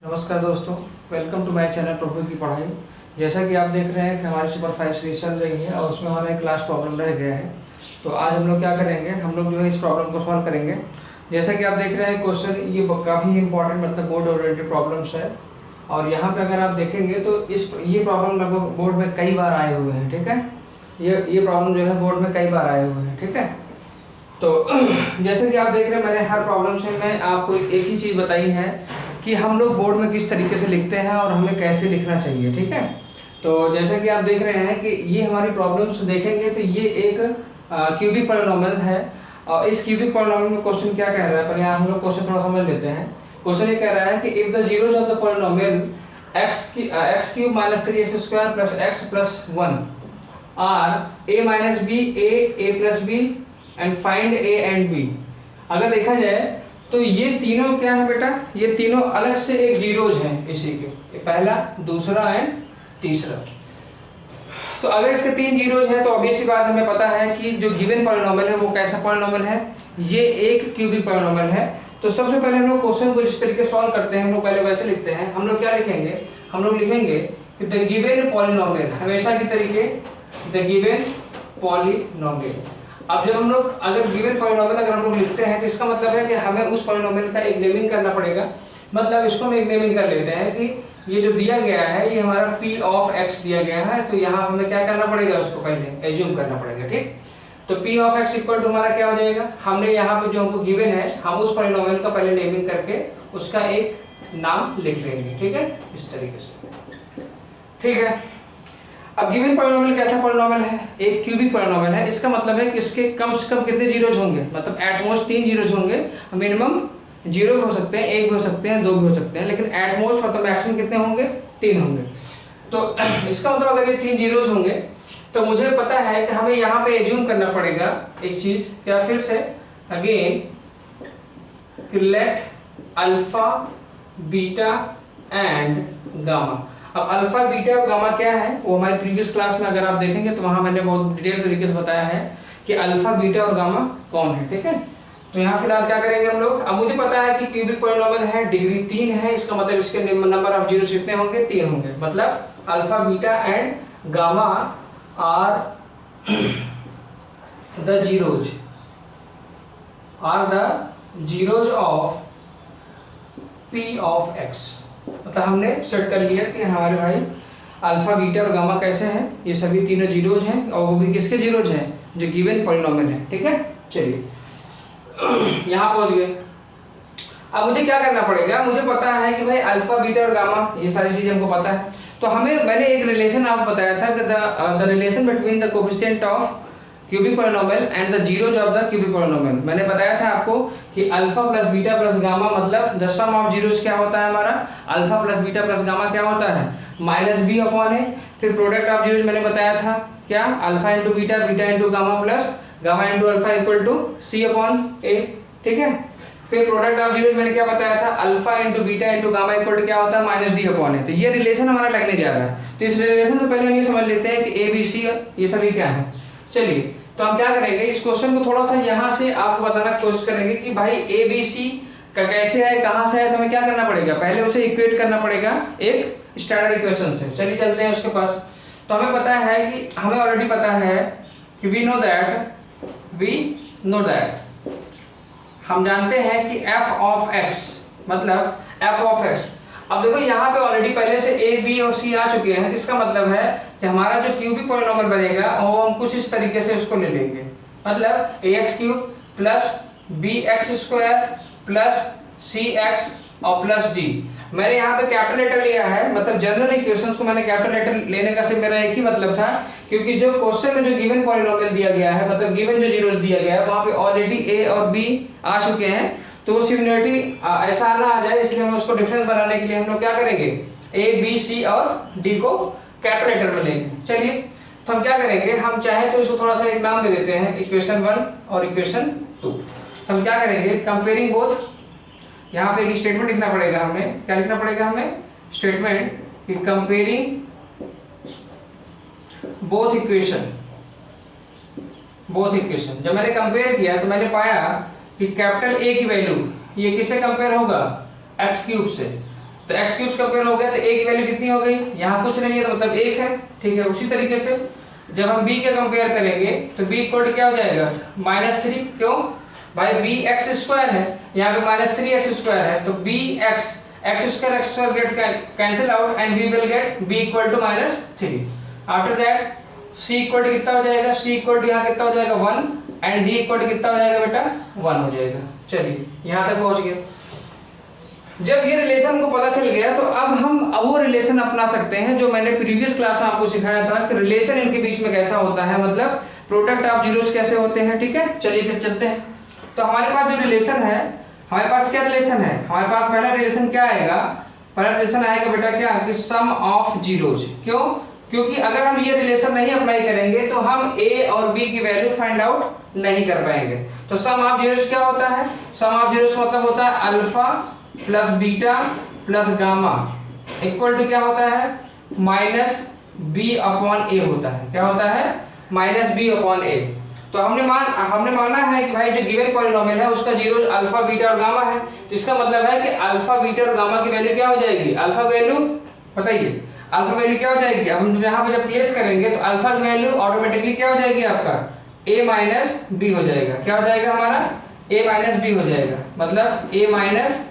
नमस्कार दोस्तों, welcome to my channel प्रभु की पढ़ाई। जैसा कि आप देख रहे हैं कि हमारी सुपर 5 सीरीज चल रही है और उसमें हमारा एक लास्ट प्रॉब्लम रह गया है। तो आज हम लोग क्या करेंगे, हम लोग जो है इस प्रॉब्लम को सॉल्व करेंगे। जैसा कि आप देख रहे हैं क्वेश्चन ये काफ़ी इंपॉर्टेंट मतलब बोर्ड ओरिएंटेड प्रॉब्लम्स है। और यहाँ पर अगर आप देखेंगे तो ये प्रॉब्लम लगभग बोर्ड में कई बार आए हुए हैं। ठीक है, ये प्रॉब्लम जो है बोर्ड में कई बार आए हुए हैं। ठीक है, तो जैसे कि आप देख रहे हैं मैंने हर प्रॉब्लम से मैं आपको एक ही चीज़ बताई है कि हम लोग बोर्ड में किस तरीके से लिखते हैं और हमें कैसे लिखना चाहिए। ठीक है, तो जैसा कि आप देख रहे हैं कि ये हमारी प्रॉब्लम्स देखेंगे तो ये एक क्यूबिक पॉलिनोमियल है। और इस क्यूबिक पॉलिनोमियल में क्वेश्चन क्या कह रहा है, पर यहाँ हम लोग क्वेश्चन थोड़ा समझ लेते हैं। क्वेश्चन ये कह रहा है कि if the zeroes of the polynomial x cube minus 3x square plus x plus 1 are a minus b a plus b and find a and b. अगर देखा जाए तो ये तीनों क्या है बेटा, ये तीनों अलग से एक जीरोज हैं इसी के, पहला दूसरा एंड तीसरा। तो अगर इसके तीन जीरोज है तो ऑब्वियसली बात हमें पता है कि जो गिवन पॉलिनोमियल है वो कैसा पॉलिनोमियल है, ये एक क्यूबिक पॉलिनोमियल है। तो सबसे पहले हम लोग क्वेश्चन को जिस तरीके सॉल्व करते हैं हम लोग पहले वैसे लिखते हैं। हम लोग क्या लिखेंगे, हम लोग लिखेंगे कि द गिवन पॉलिनोमियल, हमेशा की तरीके द गिवन पॉलिनोमियल। अब जब हम लोग अगर गिवन पॉलिनोमियल अगर हम लोग लिखते हैं तो इसका मतलब है कि हमें उस पॉलिनोमियल का एक नेमिंग करना पड़ेगा। मतलब इसको हम एक नेमिंग कर लेते हैं कि ये जो दिया गया है ये हमारा p ऑफ x दिया गया है। तो यहाँ हमें क्या करना पड़ेगा, उसको पहले एज्यूम करना पड़ेगा। ठीक, तो p of x equal to हमारा क्या हो जाएगा, हमने यहाँ पे जो हमको गिवन है हम उस पॉलिनोमियल का पहले नेमिंग करके उसका एक नाम लिख लेंगे। ठीक है, इस तरीके से। ठीक है, अब गिवन पॉलिनोमियल कैसा पॉलिनोमियल है, एक क्यूबिक पॉलिनोमियल है। इसका मतलब है कि इसके कम से कम कितने जीरोज होंगे, मतलब एट मोस्ट 3 जीरोज होंगे। मिनिमम 0 हो सकते हैं, 1 भी हो सकते हैं, 2 भी हो सकते हैं, लेकिन एट मोस्ट मतलब मैक्सिमम कितने होंगे, 3 होंगे। तो इसका मतलब अगर ये 3 जीरोज होंगे तो मुझे पता है कि हमें यहाँ पे एज्यूम करना पड़ेगा एक चीज, क्या फिर से again let alpha beta and gamma. अब अल्फा बीटा और गामा क्या है वो हमारी प्रीवियस क्लास में अगर आप देखेंगे तो वहां मैंने बहुत डिटेल तरीके से बताया है कि अल्फा बीटा और गामा कौन है। ठीक है, तो यहाँ फिलहाल क्या करेंगे हम लोग, अब मुझे पता है कि क्यूबिक पॉलिनोमियल है, डिग्री 3 है, इसका मतलब इसके नंबर ऑफ जीरोस कितने होंगे, 3 होंगे। मतलब alpha beta and gamma are the zeroes of p of x। मतलब हमने सेट कर लिया कि हमारे भाई अल्फा बीटा और गामा कैसे हैं, ये सभी तीनों जीरोज हैं और वो भी किसके जीरोज हैं, जो गिवन पॉलिनोमियल है। ठीक है, चलिए यहाँ पहुंच गए। अब मुझे क्या करना पड़ेगा, मुझे पता है कि भाई अल्फा बीटा और गामा ये सारी चीजें हमको पता है। तो हमें मैंने एक रिलेशन आपको बताया था कि the relation between the coefficient of cubic polynomial and the zeroes of the cubic polynomial. मैंने बताया था आपको कि alpha plus beta plus gamma मतलब द सम ऑफ जीरोज क्या होता है हमारा, alpha plus beta plus gamma क्या होता है, माइनस बी अपॉन ए। फिर प्रोडक्ट ऑफ जीरोज मैंने बताया था क्या, alpha into beta, beta into gamma plus gamma into alpha equal to c upon a. ठीक है, फिर प्रोडक्ट ऑफ जीरोज मैंने क्या बताया था, alpha into beta into gamma equal to क्या होता है, माइनस डी अपॉन ए। तो ये रिलेशन हमारा लगने जा रहा है। तो इस रिलेशन से पहले हम ये समझ लेते हैं कि ए बी सी ये सभी क्या है। चलिए, तो हम क्या करेंगे, इस क्वेश्चन को थोड़ा सा यहाँ से आपको बताना कोशिश करेंगे कि भाई ए बी सी का कैसे है, कहाँ से है। तो हमें क्या करना पड़ेगा, पहले उसे इक्वेट करना पड़ेगा एक स्टैंडर्ड इक्वेशन से। चलिए चलते हैं उसके पास। तो हमें पता है कि हमें ऑलरेडी पता है कि वी नो दैट हम जानते हैं कि f ऑफ x मतलब f ऑफ x। अब देखो यहाँ पे ऑलरेडी पहले से a b और c आ चुके हैं, तो इसका मतलब है कि हमारा जो क्यूबिक पॉलिनोमियल बनेगा वो हम कुछ इस तरीके से उसको ले लेंगे। मतलब ax cube plus bx square plus cx और प्लस d। मैंने यहाँ पे कैपिटल लेटर लिया है, मतलब जनरल इक्वेशंस को मैंने कैपिटल लेटर लेने का सिर्फ मेरा एक ही मतलब था, क्योंकि जो क्वेश्चन में जो गिवन पॉलिनोमियल दिया गया है मतलब गिवन जो जीरोस दिया गया है वहाँ पे ऑलरेडी a और b आ चुके हैं। तो वो सिमिलरिटी ऐसा ना आ जाए, इसलिए हम उसको डिफरेंस बनाने के लिए हम लोग क्या करेंगे, a b c और d को कैपिटल लेटर में लेंगे। चलिए, तो हम क्या करेंगे, हम चाहे तो इसको थोड़ा सा एक नाम दे देते हैं, इक्वेशन 1 और इक्वेशन 2। तो हम क्या करेंगे, कंपेयरिंग बोथ, यहाँ पे एक स्टेटमेंट लिखना पड़ेगा हमें, क्या लिखना पड़ेगा हमें, स्टेटमेंट कि कंपेयरिंग बोथ इक्वेशन। जब मैंने कंपेयर किया तो मैंने पाया कि कैपिटल ए की वैल्यू ये किससे कंपेयर होगा, एक्स क्यूब से, तो एक्स क्यूब कंपेयर हो गया तो ए की वैल्यू कितनी हो गई, यहाँ कुछ नहीं है तो मतलब 1 है, ठीक है। उसी तरीके से जब हम बी के कंपेयर करेंगे तो बी इक्वल क्या हो जाएगा -3, क्यों भाई बी एक्स स्क्वायर है, यहाँ पे -3x² है, तो b x square gets cancel out and we will get b equal to -3। After that c equal कितना हो जाएगा, सी इक्वल यहाँ कितना हो जाएगा 1 एंड डी इक्वल कितना हो जाएगा बेटा 1 हो जाएगा। चलिए यहाँ तक पहुंच गए। जब ये रिलेशन को पता चल गया तो अब हम वो रिलेशन अपना सकते हैं जो मैंने प्रीवियस क्लास में आपको सिखाया था कि रिलेशन इनके बीच में कैसा होता है, मतलब प्रोडक्ट ऑफ जीरोस कैसे होते हैं, ठीक है। चलिए फिर चलते हैं। तो हमारे पास जो रिलेशन है, हमारे पास क्या रिलेशन है, हमारे पास पहला रिलेशन क्या आएगा, पहला रिलेशन आएगा बेटा क्या कि सम ऑफ जीरोस। क्यों, क्योंकि अगर हम ये रिलेशन नहीं अप्लाई करेंगे तो हम ए और बी की वैल्यू फाइंड आउट नहीं कर पाएंगे। तो सम ऑफ जीरोस क्या होता है, सम ऑफ जीरोस मतलब होता है alpha plus beta plus gamma equal to क्या होता है -b अपॉन ए होता है। क्या होता है -b अपॉन ए। तो हमने माना है कि भाई जो गिवन पॉलिनोमियल है उसका जीरो अल्फा बीटा और गामा है, जिसका मतलब है कि अल्फा बीटा और गामा की वैल्यू क्या हो जाएगी, अल्फा वैल्यू बताइए, अल्फा वैल्यू क्या हो जाएगी। अब हम यहाँ पे जब प्लेस करेंगे तो अल्फा की वैल्यू ऑटोमेटिकली क्या हो जाएगी आपका a माइनस बी हो जाएगा। क्या हो जाएगा हमारा a माइनस बी हो जाएगा, मतलब a माइनस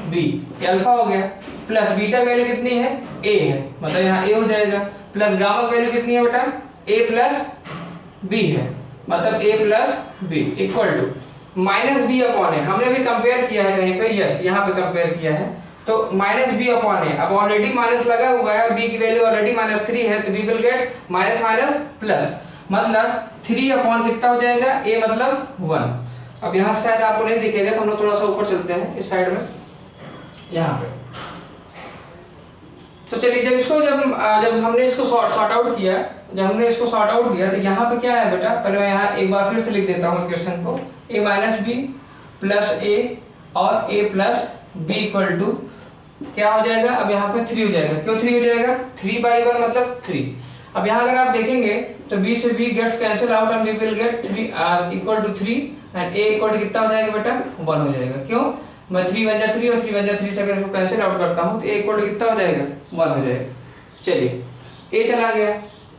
बी अल्फा हो गया, प्लस बीटा वैल्यू कितनी है a है, मतलब यहाँ a हो जाएगा, प्लस गामा वैल्यू कितनी है बेटा a प्लस b है, मतलब a plus b equal to -b upon a. हमने भी कंपेयर किया है कहीं पे, यस यहाँ पे कंपेयर किया है, तो -b अपॉन ए। अब ऑलरेडी माइनस लगा हुआ है, b की वैल्यू ऑलरेडी -3 है, तो b will get minus minus plus, मतलब 3 अपॉन कितना हो जाएगा a मतलब 1। अब यहाँ शायद आपको नहीं दिखेगा तो हम लोग थोड़ा सा ऊपर चलते हैं इस साइड में, यहाँ पे। तो चलिए जब हमने इसको सॉर्ट आउट किया, तो यहाँ पे क्या है बेटा, पहले मैं यहाँ एक बार फिर से लिख देता हूँ क्वेश्चन को, a minus b plus a और a plus b equal to क्या हो जाएगा, अब यहाँ पे 3 हो जाएगा। क्यों 3 हो जाएगा, 3/1 मतलब 3। अब यहाँ अगर आप देखेंगे तो b से b gets cancel out and we will get 3 equal to 3 and a equal to कितना हो जाएगा बेटा 1 हो जाएगा। क्यों, मैं 3 × 3 और 3 × 3 से अगर इसको कैंसिल आउट करता हूँ तो a इक्वल टू कितना हो जाएगा 1 हो जाएगा। चलिए a चला गया।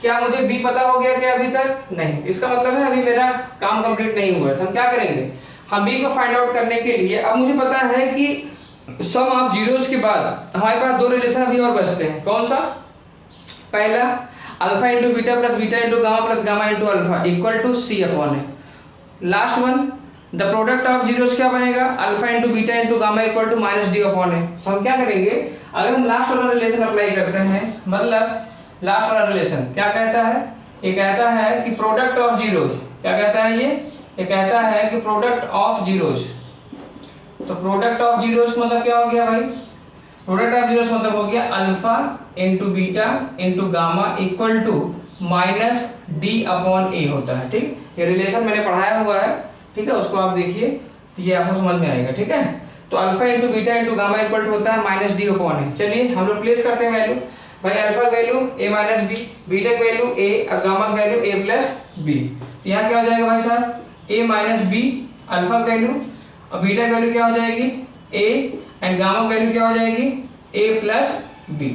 क्या मुझे b पता हो गया क्या अभी तक, नहीं, इसका मतलब है अभी मेरा काम कंप्लीट नहीं हुआ है। तो हम क्या करेंगे, हम b को फाइंड आउट करने के लिए अब मुझे पता है कि सम ऑफ जीरोस के बाद हमारे पास दो रिलेशन अभी और बचते हैं। कौन सा, पहला alpha into beta plus beta into gamma plus gamma into alpha equal to c upon a. Last one the product of zeros क्या बनेगा, alpha into beta into gamma equal to -d upon a. तो हम क्या करेंगे, अगर हम last वाला relation apply करते हैं, मतलब लास्ट वाला रिलेशन क्या कहता है, ये कहता है कि प्रोडक्ट ऑफ जीरोस, क्या कहता है ये कहता है कि प्रोडक्ट ऑफ जीरोस। तो प्रोडक्ट ऑफ जीरोस मतलब क्या हो गया भाई, प्रोडक्ट ऑफ जीरोस मतलब हो गया alpha into beta into gamma equal to -d upon a होता है। ठीक, ये रिलेशन मैंने पढ़ाया हुआ है, ठीक है, उसको आप देखिए तो ये आपको समझ में आएगा। ठीक है, तो alpha into beta into gamma equal to होता है -d अपॉन ए। चलिए हम लोग प्लेस करते हैं वैल्यू, भाई alpha value a minus b, beta की वैल्यू a और गामा की वैल्यू a प्लस बी। तो यहाँ क्या हो जाएगा भाई साहब, a माइनस बी अल्फा की वैल्यू और बीटा की वैल्यू क्या हो जाएगी a एंड गामा की वैल्यू क्या हो जाएगी a plus b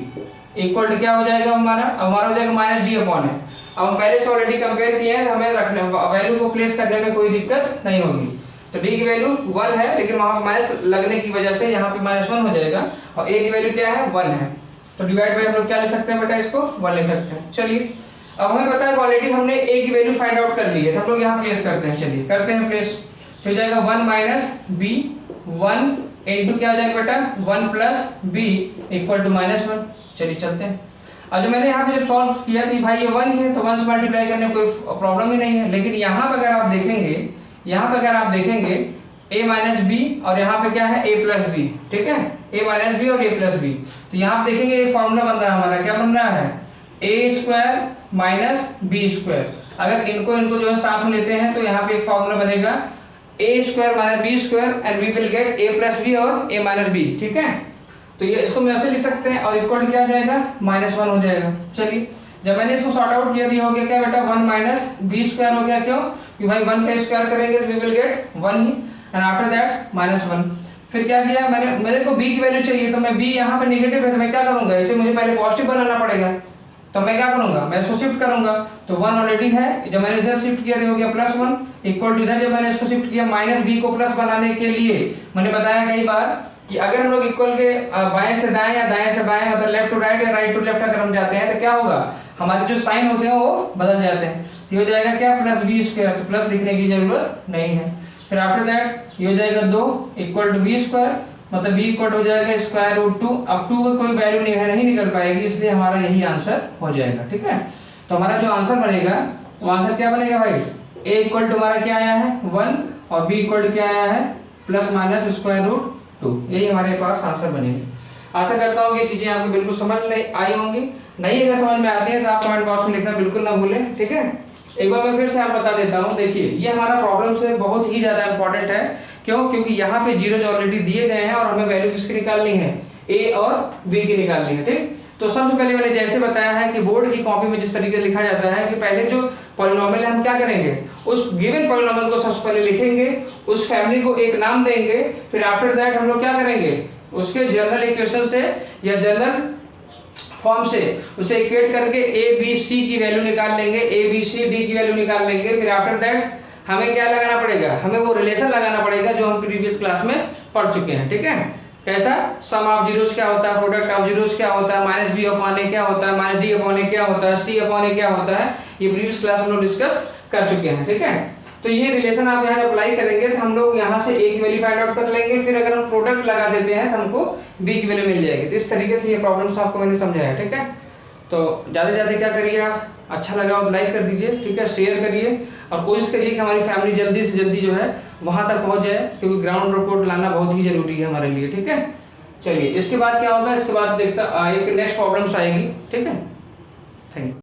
equal to क्या हो जाएगा हमारा हो जाएगा -d अपॉन ए। अब हम पहले से ऑलरेडी कंपेयर किए हैं, हमें रखने वैल्यू को प्लेस करने में कोई दिक्कत नहीं होगी। तो d की वैल्यू 1 है, लेकिन वहां पे माइनस लगने की वजह से यहाँ पे -1 हो जाएगा, और a की वैल्यू क्या है 1 है, तो डिवाइड बाय हम लोग क्या ले सकते हैं बेटा, इसको 1 ले सकते हैं। चलिए अब हमें पता है कि ऑलरेडी हमने a की वैल्यू फाइंड आउट कर ली है, तो हम लोग यहाँ प्लेस करते हैं। चलिए करते हैं प्लेस, तो हो जाएगा 1 माइनस बी 1 इंटू क्या हो जाएगा बेटा 1 प्लस बी इक्वल टू -1। चलिए चलते हैं। अब जो मैंने यहाँ पे जब सॉल्व किया थी भाई ये 1 ही है, तो 1 से मल्टीप्लाई करने में कोई प्रॉब्लम ही नहीं है। लेकिन यहाँ पे अगर आप देखेंगे a माइनस बी और यहाँ पे क्या है a प्लस बी, ठीक है, a माइनस बी और a प्लस बी। तो यहाँ आप देखेंगे एक फॉर्मूला बन रहा है हमारा, क्या बन रहा है a square minus b square. अगर इनको जो है साथ में लेते हैं तो यहाँ पे एक फॉर्मूला बनेगा a square minus b square and we will get a plus b और a माइनस बी। ठीक है, तो ये इसको हम ऐसे लिख सकते हैं और इक्वल क्या आ जाएगा -1 हो जाएगा। चलिए जब मैंने इसको सॉर्ट आउट किया तो हो गया क्या बेटा 1 माइनस बी स्क्वायर हो गया। क्यों कि भाई 1 का स्क्वायर करेंगे तो वी विल गेट 1 ही, एंड आफ्टर दैट -1। फिर क्या किया मैंने, मेरे को b की वैल्यू चाहिए, तो मैं b यहाँ पे नेगेटिव है तो मैं क्या करूंगा, इसे मुझे पहले पॉजिटिव बनाना पड़ेगा, तो मैं क्या करूंगा, मैं इसको शिफ्ट करूंगा। तो 1 ऑलरेडी है, जब मैंने इसे शिफ्ट किया तो हो गया +1 इक्वल टू, इधर जब मैंने इसको शिफ्ट किया -b को प्लस बनाने के लिए मैंने बताया कई बार कि अगर हम लोग इक्वल के बाएं से दाएं या दाएं से बाएं मतलब लेफ्ट टू राइट या राइट टू लेफ्ट अगर हम जाते हैं तो क्या होगा, हमारे जो साइन होते हैं वो बदल जाते हैं। ये हो जाएगा क्या +b², तो प्लस लिखने की जरूरत नहीं है। फिर आफ्टर दैट ये हो जाएगा 2 इक्वल टू b², मतलब b इक्वल हो जाएगा √2। अब 2 का कोई वैल्यू नहीं निकल पाएगी, इसलिए हमारा यही आंसर हो जाएगा। ठीक है, तो हमारा जो आंसर बनेगा वो आंसर क्या बनेगा भाई, a इक्वल टू हमारा क्या आया है 1 और b इक्वल टू क्या आया है ±√2। यही हमारे पास आंसर बनेगा। आशा करता हूँ कि ये चीजें आपको बिल्कुल समझ आई होंगी। नहीं अगर समझ में आती है तो आप कमेंट बॉक्स में लिखना बिल्कुल ना भूलें। ठीक है, एक बार मैं फिर से आप बता देता हूँ। देखिए ये हमारा प्रॉब्लम से बहुत ही ज्यादा इंपॉर्टेंट है। क्यों, क्योंकि यहाँ पे जीरोज ऑलरेडी दिए गए हैं और हमें वैल्यू किसकी निकालनी है, a और b की निकालनी है। ठीक, तो सबसे पहले मैंने जैसे बताया है कि बोर्ड की कॉपी में जिस तरीके से लिखा जाता है कि पहले जो पॉलिनोमियल है हम क्या करेंगे, उस गिवन पॉलिनोमियल को सबसे पहले लिखेंगे, उस फैमिली को एक नाम देंगे, फिर आफ्टर दैट हम लोग क्या करेंगे, उसके जनरल इक्वेशन से या जनरल फॉर्म से उसे इक्वेट करके a b c की वैल्यू निकाल लेंगे, a b c d की वैल्यू निकाल लेंगे। फिर आफ्टर दैट हमें क्या लगाना पड़ेगा, हमें वो रिलेशन लगाना पड़ेगा जो हम प्रीवियस क्लास में पढ़ चुके हैं। ठीक है, कैसा, सम ऑफ जीरोस क्या होता है, प्रोडक्ट ऑफ जीरोस क्या होता है, -b/a क्या होता है, -d/a क्या होता है, c/a क्या होता है, ये प्रीवियस क्लास में लोग डिस्कस कर चुके हैं। ठीक है, तो ये रिलेशन आप यहाँ अप्लाई करेंगे तो हम लोग यहाँ से a की वैल्यू फाइंड आउट कर लेंगे, फिर अगर हम प्रोडक्ट लगा देते हैं तो हमको b की वैल्यू मिल जाएगी। तो इस तरीके से ये प्रॉब्लम्स आपको मैंने समझाया। ठीक है, तो ज़्यादा से ज़्यादा क्या करिए आप, अच्छा लगा हो तो लाइक कर दीजिए। ठीक है, शेयर करिए और कोशिश करिए कि हमारी फैमिली जल्दी से जल्दी जो है वहाँ तक पहुँच जाए, क्योंकि ग्राउंड रिपोर्ट लाना बहुत ही जरूरी है हमारे लिए। ठीक है, चलिए इसके बाद क्या होगा, इसके बाद देखता एक नेक्स्ट प्रॉब्लम्स आएगी। ठीक है, थैंक यू।